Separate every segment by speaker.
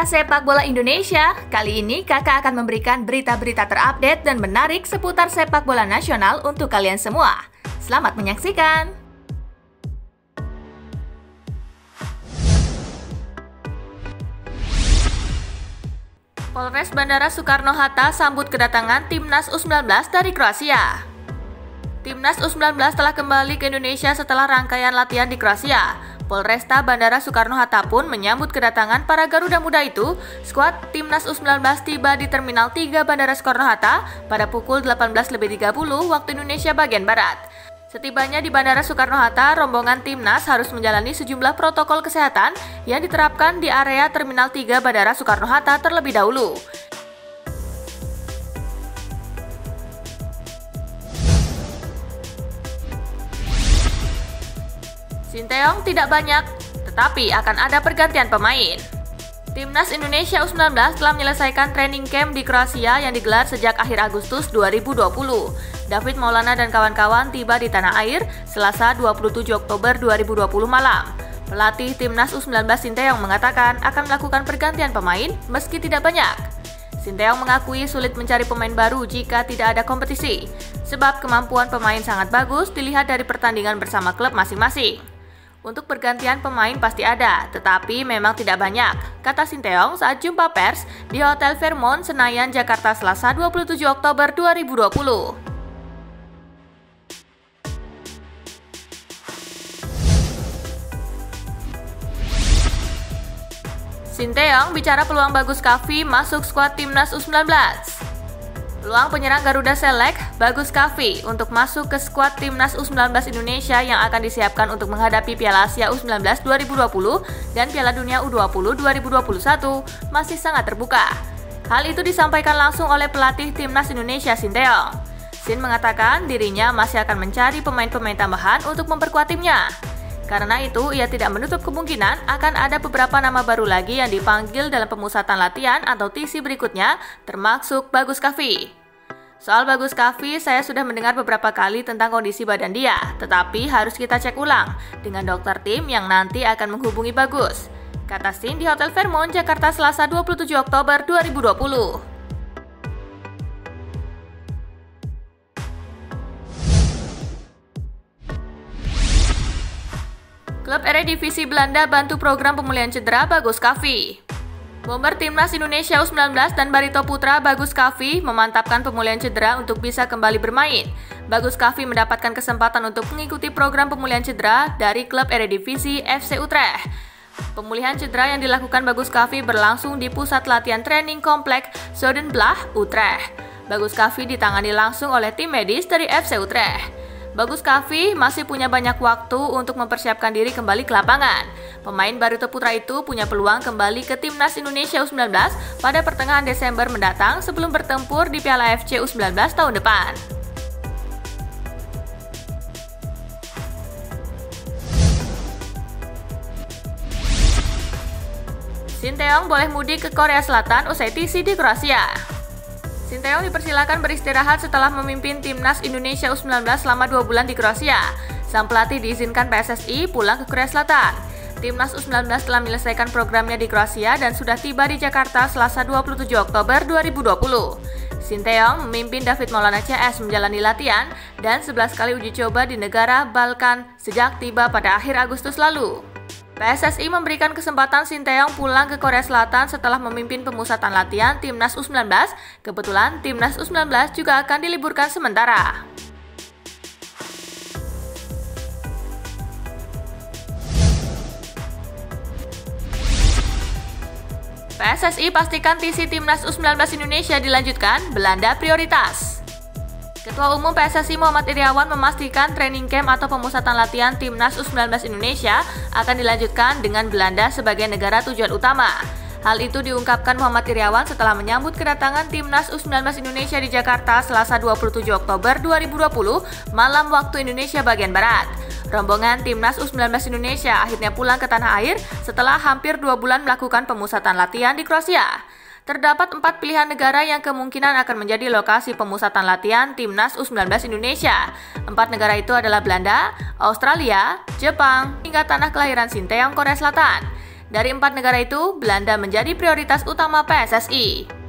Speaker 1: Pecinta sepak bola Indonesia, kali ini kakak akan memberikan berita-berita terupdate dan menarik seputar sepak bola nasional untuk kalian semua. Selamat menyaksikan! Polres Bandara Soekarno-Hatta sambut kedatangan Timnas U19 dari Kroasia. Timnas U19 telah kembali ke Indonesia setelah rangkaian latihan di Kroasia. Polresta Bandara Soekarno-Hatta pun menyambut kedatangan para Garuda Muda itu. Skuad Timnas U19 tiba di Terminal 3 Bandara Soekarno-Hatta pada pukul 18.30 waktu Indonesia bagian Barat. Setibanya di Bandara Soekarno-Hatta, rombongan Timnas harus menjalani sejumlah protokol kesehatan yang diterapkan di area Terminal 3 Bandara Soekarno-Hatta terlebih dahulu. Sinteyong tidak banyak, tetapi akan ada pergantian pemain. Timnas Indonesia U19 telah menyelesaikan training camp di Kroasia yang digelar sejak akhir Agustus 2020. David Maulana dan kawan-kawan tiba di tanah air Selasa 27 Oktober 2020 malam. Pelatih Timnas U19 Sinteyong mengatakan akan melakukan pergantian pemain meski tidak banyak. Sinteyong mengakui sulit mencari pemain baru jika tidak ada kompetisi, sebab kemampuan pemain sangat bagus dilihat dari pertandingan bersama klub masing-masing. Untuk pergantian pemain pasti ada, tetapi memang tidak banyak, kata Sinteyong saat jumpa pers di Hotel Fairmont, Senayan, Jakarta Selasa 27 Oktober 2020. Sinteyong bicara peluang Bagus Kavi masuk skuad Timnas U19. Peluang penyerang Garuda Select, Bagus Kavi, untuk masuk ke skuad Timnas U19 Indonesia yang akan disiapkan untuk menghadapi Piala Asia U19 2020 dan Piala Dunia U20 2021 masih sangat terbuka. Hal itu disampaikan langsung oleh pelatih Timnas Indonesia Sinteyong. Sin mengatakan dirinya masih akan mencari pemain-pemain tambahan untuk memperkuat timnya. Karena itu, ia tidak menutup kemungkinan akan ada beberapa nama baru lagi yang dipanggil dalam pemusatan latihan atau TC berikutnya, termasuk Bagus Kavi. Soal Bagus Kavi, saya sudah mendengar beberapa kali tentang kondisi badan dia, tetapi harus kita cek ulang dengan dokter tim yang nanti akan menghubungi Bagus, kata Sin di Hotel Fairmont, Jakarta Selasa 27 Oktober 2020. Klub Eredivisie Belanda bantu program pemulihan cedera Bagus Kavi. Bomber Timnas Indonesia U19 dan Barito Putra Bagus Kavi memantapkan pemulihan cedera untuk bisa kembali bermain. Bagus Kavi mendapatkan kesempatan untuk mengikuti program pemulihan cedera dari klub Eredivisie FC Utrecht. Pemulihan cedera yang dilakukan Bagus Kavi berlangsung di pusat latihan training komplek Zuidenblatt, Utrecht. Bagus Kavi ditangani langsung oleh tim medis dari FC Utrecht. Bagus Kavi masih punya banyak waktu untuk mempersiapkan diri kembali ke lapangan. Pemain Barito Putra itu punya peluang kembali ke Timnas Indonesia U19 pada pertengahan Desember mendatang sebelum bertempur di Piala AFC U19 tahun depan. Sinteyong boleh mudik ke Korea Selatan usai TC di Kroasia. Sinteyong dipersilakan beristirahat setelah memimpin Timnas Indonesia U19 selama 2 bulan di Kroasia. Sang pelatih diizinkan PSSI pulang ke Korea Selatan. Timnas U19 telah menyelesaikan programnya di Kroasia dan sudah tiba di Jakarta Selasa 27 Oktober 2020. Sinteyong memimpin David Maulana CS menjalani latihan dan 11 kali uji coba di negara Balkan sejak tiba pada akhir Agustus lalu. PSSI memberikan kesempatan Sinteyong pulang ke Korea Selatan setelah memimpin pemusatan latihan Timnas U19. Kebetulan Timnas U19 juga akan diliburkan sementara. PSSI pastikan TC Timnas U19 Indonesia dilanjutkan, Belanda prioritas. Ketua Umum PSSI Muhammad Iriawan memastikan training camp atau pemusatan latihan Timnas U19 Indonesia akan dilanjutkan dengan Belanda sebagai negara tujuan utama. Hal itu diungkapkan Muhammad Iriawan setelah menyambut kedatangan Timnas U19 Indonesia di Jakarta Selasa 27 Oktober 2020 malam waktu Indonesia bagian Barat. Rombongan Timnas U19 Indonesia akhirnya pulang ke tanah air setelah hampir 2 bulan melakukan pemusatan latihan di Kroasia. Terdapat 4 pilihan negara yang kemungkinan akan menjadi lokasi pemusatan latihan Timnas U19 Indonesia. 4 negara itu adalah Belanda, Australia, Jepang, hingga tanah kelahiran Sinteyong Korea Selatan. Dari 4 negara itu, Belanda menjadi prioritas utama PSSI.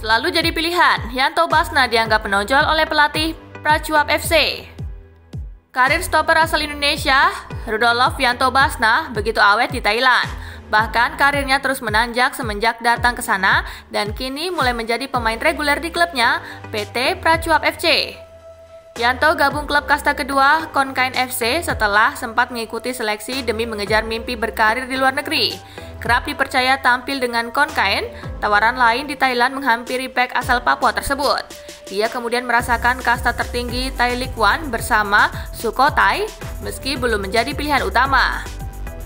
Speaker 1: Selalu jadi pilihan, Yanto Basna dianggap menonjol oleh pelatih Prachuap FC. Karir stopper asal Indonesia, Rudolf Yanto Basna, begitu awet di Thailand. Bahkan karirnya terus menanjak semenjak datang ke sana dan kini mulai menjadi pemain reguler di klubnya, PT Prachuap FC. Yanto gabung klub kasta kedua Konkain FC setelah sempat mengikuti seleksi demi mengejar mimpi berkarir di luar negeri. Kerap dipercaya tampil dengan Konkain, tawaran lain di Thailand menghampiri bek asal Papua tersebut. Dia kemudian merasakan kasta tertinggi Thai League One bersama Sukhothai, meski belum menjadi pilihan utama.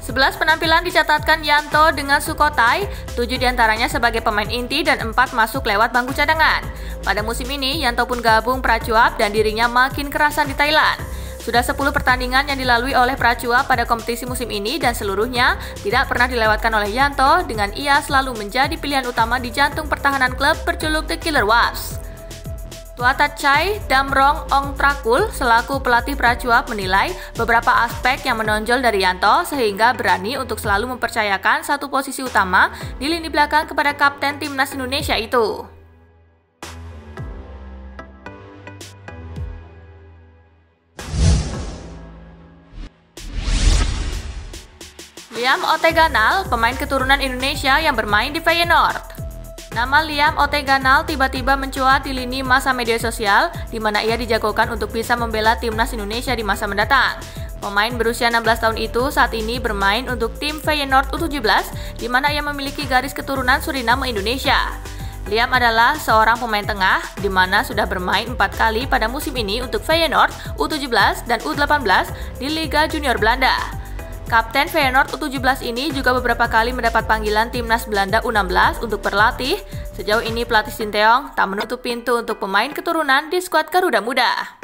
Speaker 1: 11 penampilan dicatatkan Yanto dengan Sukhothai, 7 diantaranya sebagai pemain inti dan 4 masuk lewat bangku cadangan. Pada musim ini, Yanto pun gabung Prachuap dan dirinya makin kerasan di Thailand. Sudah 10 pertandingan yang dilalui oleh Prachuap pada kompetisi musim ini dan seluruhnya tidak pernah dilewatkan oleh Yanto dengan ia selalu menjadi pilihan utama di jantung pertahanan klub berjuluk The Killer Wasps. Tuatachai Damrong Ongtrakul selaku pelatih Prachuap menilai beberapa aspek yang menonjol dari Yanto sehingga berani untuk selalu mempercayakan satu posisi utama di lini belakang kepada kapten timnas Indonesia itu. Liam Oteganal, pemain keturunan Indonesia yang bermain di Feyenoord. Nama Liam Oteganal tiba-tiba mencuat di lini masa media sosial, di mana ia dijagokan untuk bisa membela timnas Indonesia di masa mendatang. Pemain berusia 16 tahun itu saat ini bermain untuk tim Feyenoord U17, di mana ia memiliki garis keturunan Suriname Indonesia. Liam adalah seorang pemain tengah, di mana sudah bermain 4 kali pada musim ini untuk Feyenoord U17 dan U18 di Liga Junior Belanda. Kapten Feyenoord U17 ini juga beberapa kali mendapat panggilan timnas Belanda U16 untuk berlatih. Sejauh ini pelatih Sinteyong tak menutup pintu untuk pemain keturunan di skuad Garuda Muda.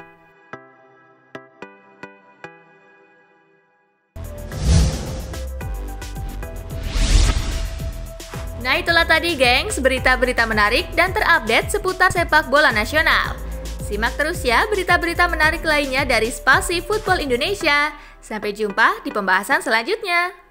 Speaker 1: Nah itulah tadi gengs, berita-berita menarik dan terupdate seputar sepak bola nasional. Simak terus ya berita-berita menarik lainnya dari Spasi Football Indonesia. Sampai jumpa di pembahasan selanjutnya.